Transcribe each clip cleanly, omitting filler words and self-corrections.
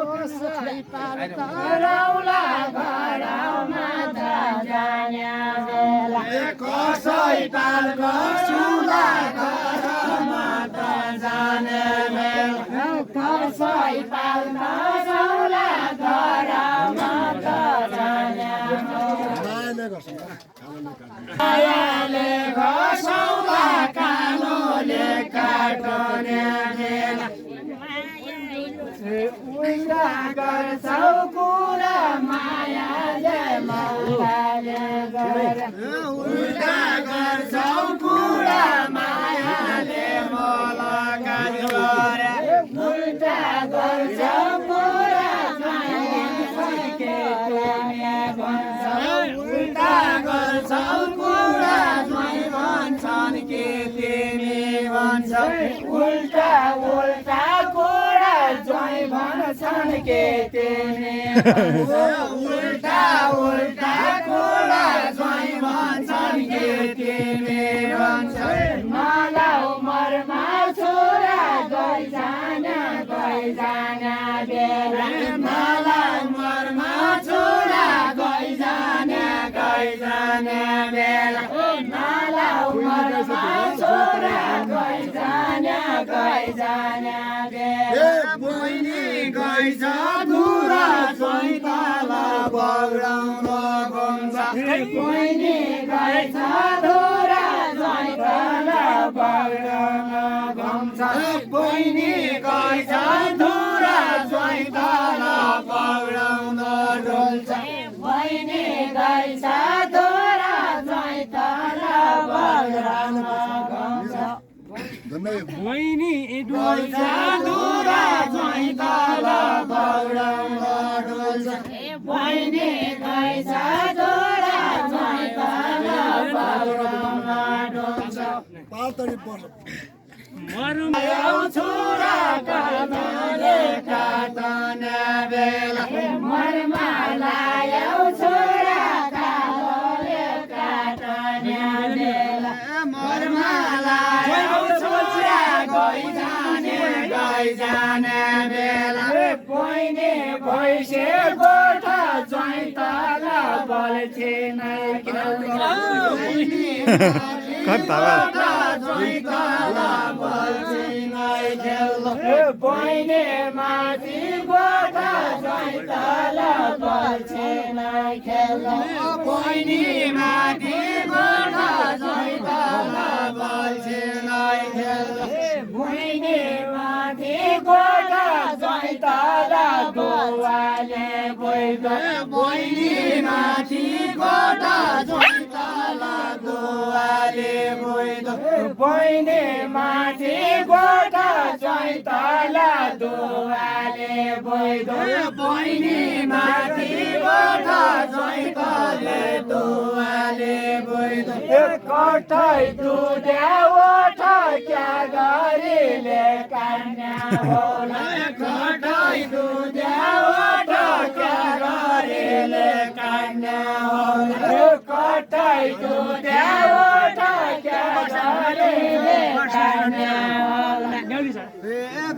कसै पाल्छ रौला घरमा त जाने बेला कसै पाल्छ सुला घरमा त जाने बेला कसै पाल्छ सुला घरमा त जाने मायाले घसौला कालोले काट्ने बेला उल्टा गर्छौ कुरा मायाले मौलाले गरे उल्टा गर्छौ कुरा मायाले मौलाले गरे उल्टा गर्छौ कुरा मायाले के भन्छौ उल्टा गर्छौ कुरा ज्वाइँ भन्छन् के तिमी भन्छौ उल्टा उल्टा कुरा ज्वाइँ भन्छन् के तिमी उल्टा उल्टा कुरा ज्वाइँ भन्छन् के तिमी भन्छौ मलाई उमरमा छोरा गइजाना बेला मलाई उमरमा छोरा गइजाना बेला मलाई उमरमा छोरा गइजाना बेला बहिनी गइछ धुरा ज्वाइँ तला बग्राउन घुम्छ बहिनी गइछ धुरा ज्वाइँ तला बग्राउन घुम्छ बहिनी गइछ धुरा ज्वाइँ तला बग्राउन डुल्छ बहिनी गइछ धुरा ज्वाइँ तला बग्राउन घुम्छ बहिनी डुल्छ धुरा ज्वाइँ तला बग्राउन डुल्छ बहिनी गइछ धुरा ज्वाइँ तला बग्राउन डुल्छ मरुमायाउ छोरा कालोले काट्ने बेला मरुमायाउ छोरा कालोले काट्ने बेला मरुमायाउ छोरा गइजाने बेला बहिनी भैसे गोठा ज्वाइँ तला बल्छे नै बहिनी माथि गोठा ज्वाइँ तला बल्छे नै खेल्नु बहिनी माथि गोठा ज्वाइँ तला बल्छे नै खेल्नु बहिनी माथि गोठा ज्वाइँ तला दुवाले गइगयो बहिनी माथि गोठा ज्वाइँ तला दुवाले गइगयो बहिनी माथि गोठा ज्वाइँ तला दुवाले गइगयो बहिनी माथि गोठा ज्वाइँ तला दुवाले गइगयो कठै दुधे ओठा क्या गरिले कन्या होला कठै दुधे ओठा क्या गरिले कन्या होला कठै दुधे ओठा क्या गरिले कन्या होला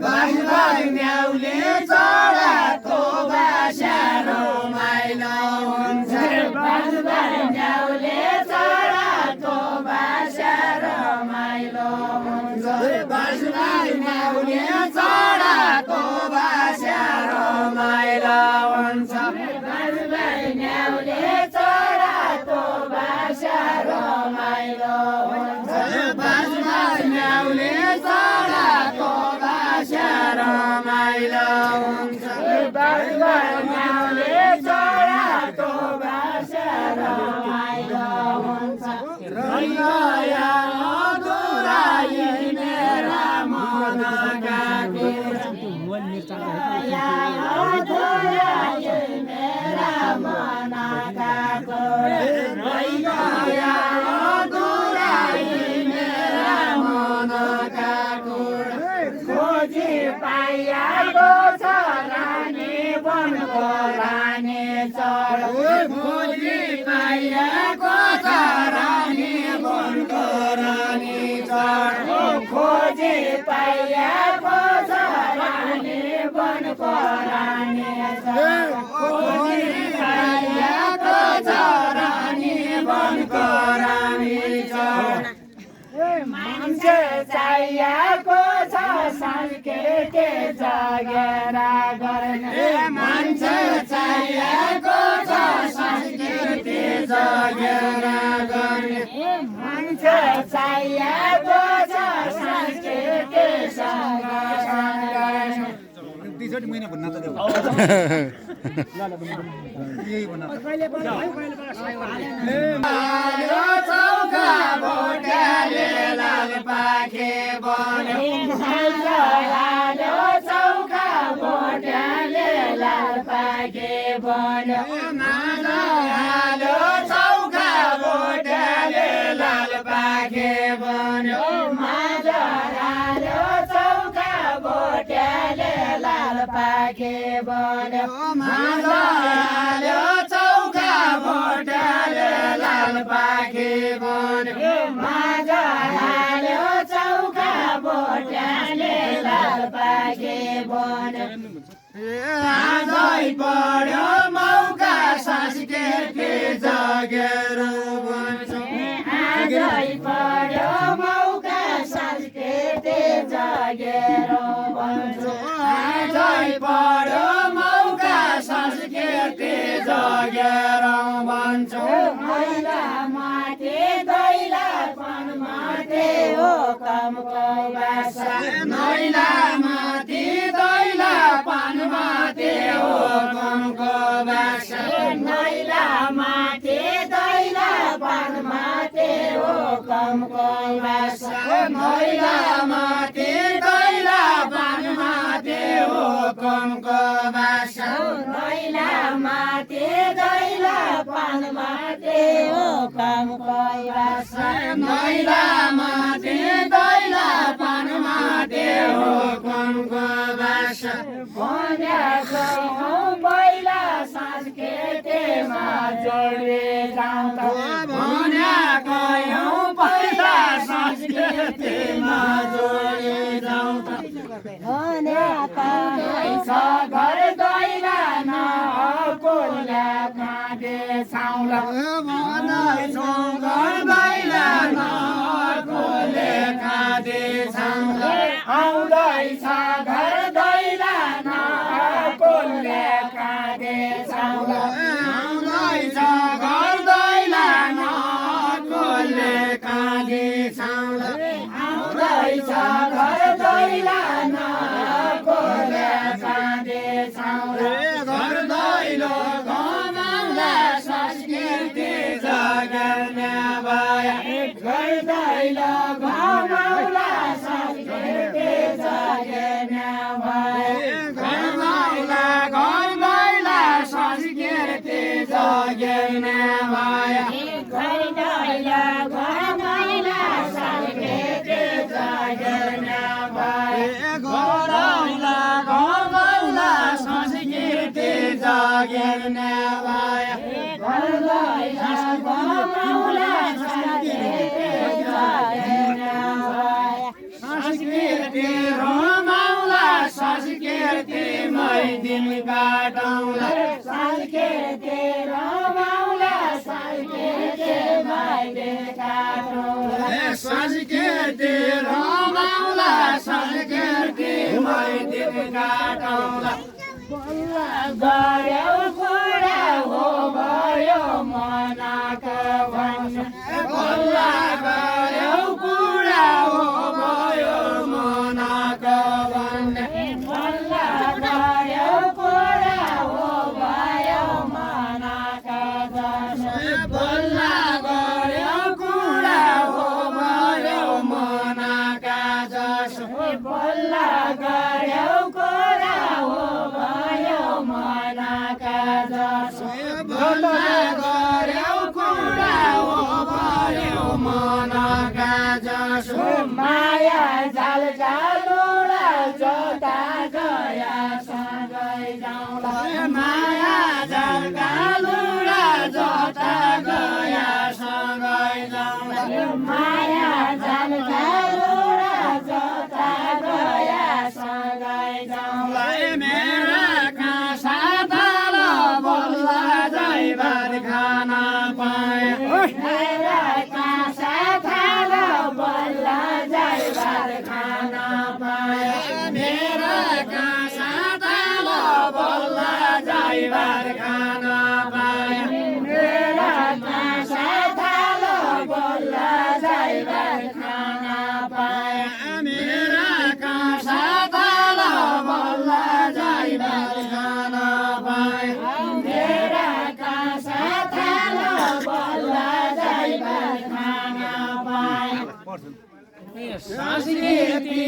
बाजबाज न्याउले चढाको बास्यारो माइलो हुन्छ बाजबाज न्याउले चढाको बास्यारो माइलो हुन्छ बाजबाज न्याउले चढाको बास्यारो माइलो हुन्छ बाजबाज न्याउले चढाको बास्यारो माइलो हुन्छ बाजबाज न्याउले चढाको बास्यारो माइलो हुन्छ बाजबाज न्याउले चढाको बास्यारो माइलो हुन्छ रैया दुराई मेरा मनका कुरा दुराई मेरा मनका कुरा रैया दुराई मेरा मनका कुरा खोजी पाइएको छ रानी वनको रानी चढ खोजी पाइएको छ रानी वनको रानी चढ खोजी पाइएको छ रानी वनको रानी चाहिएको छ संस्कृति जगेर गर्ने मान्छे चाहिएको छ संस्कृति जगेर गर्ने मान्छे चाहिएको छ संस्कृति संरक्षण गर्ने टी-शर्ट मैंने बनना था देखो यही बना हालो चौका भोटेले लाल पाखे बन्यो हालो चौका भोटेले लाल पाखे बन्यो हालो चौका भोटेले लाल पाखे बन्यो हालो चौका भोटेले लाल पाखे बन्यो हालो चौका भोटेले लाल पाखे बन्यो हालो चौका भोटेले लाल पाखे बन्यो आजै पढ्यो मौका संस्कृति जगेर बन्छ आजै पढ्यो मौका संस्कृति जगेर बन्छ आजै पढ्यो मौका संस्कृति जगेर बन्छ महिला माथि दैलापन माथि हो कमको भाषा महिला माथि दैलापन माथि हो कमको भाषा महिला माथि दैलापन माथि हो कमको भाषा महिला माथि दैलापन माथि हो कमको भाषा महिला माथि दैलापन माथि हो कमको भाषा महिला माथि दैलापन माथि हो कमको भाषा भनेको पहिला संस्कृतिमा जोडिए जाउँ भनेको पहिला संस्कृतिमा जोडिए जाउँ घर दैला नकोला काँडे छाउला घर दैला नकोले काँडे छाउला आउँदैछ घर दैला नकोले काँडे छाउला आउँदैछ घर दैला नकोले काँडे छाउला आउँदैछ घर दैला नकोले काँडे छाउला घर दैलो घमाउला संस्कृति जगेर्ने भए घर दैलो घमाउला संस्कृति जगेर्ने भए घमाउला घर दैला संस्कृति जगेर्ने भए घर दैलो घमाउला संस्कृति जगेर्ने भए घरौला घमाउला संस्कृति जगेर्ने भए घर दैला घमाउला संस्कृति जगेर्ने भए संस्कृति रमाउला संस्कृति मै दिन काटौला संस्कृति रमाउला संस्कृति मै दिन काटौला संस्कृति रमाउला संस्कृति मै दिन काटौला गऱ्यौ कुरा हो भयो मनाको भन्छ बल्ला गऱ्यौ कुरा हो भयो मनाको भन्ने बल्ला गऱ्यौ कुरा हो भयो मनाको जसो बल्ला गऱ्यौ कुरा हो भयो मनाका जसो बल्ला गऱ्यौ कुरा हो भयो मनाका जसो बल्ला गऱ्यौ कुरा हो भयो मनाका जसो माया जाल जालुडा जोता गया सँगै जाउँला माया जाल जालुडा जोता गया सँगै जाउँला माया जाल जालुडा जोता गया सँगै जाउँला मेरा काँसा ताल बल्ला जाइ भात खान पाए मेरा काँसा थाल बल्ला जाइ भात खान मेरा कासा थालो बल्ल जाइबार खान पाए मेरा कासा थालो बल्ल जाइबार खान पाए मेरा कासा थालो बल्ल जाइबार खान पाए मेरा कासा थालो बल्ल जाइबार खान पाए संस्कृति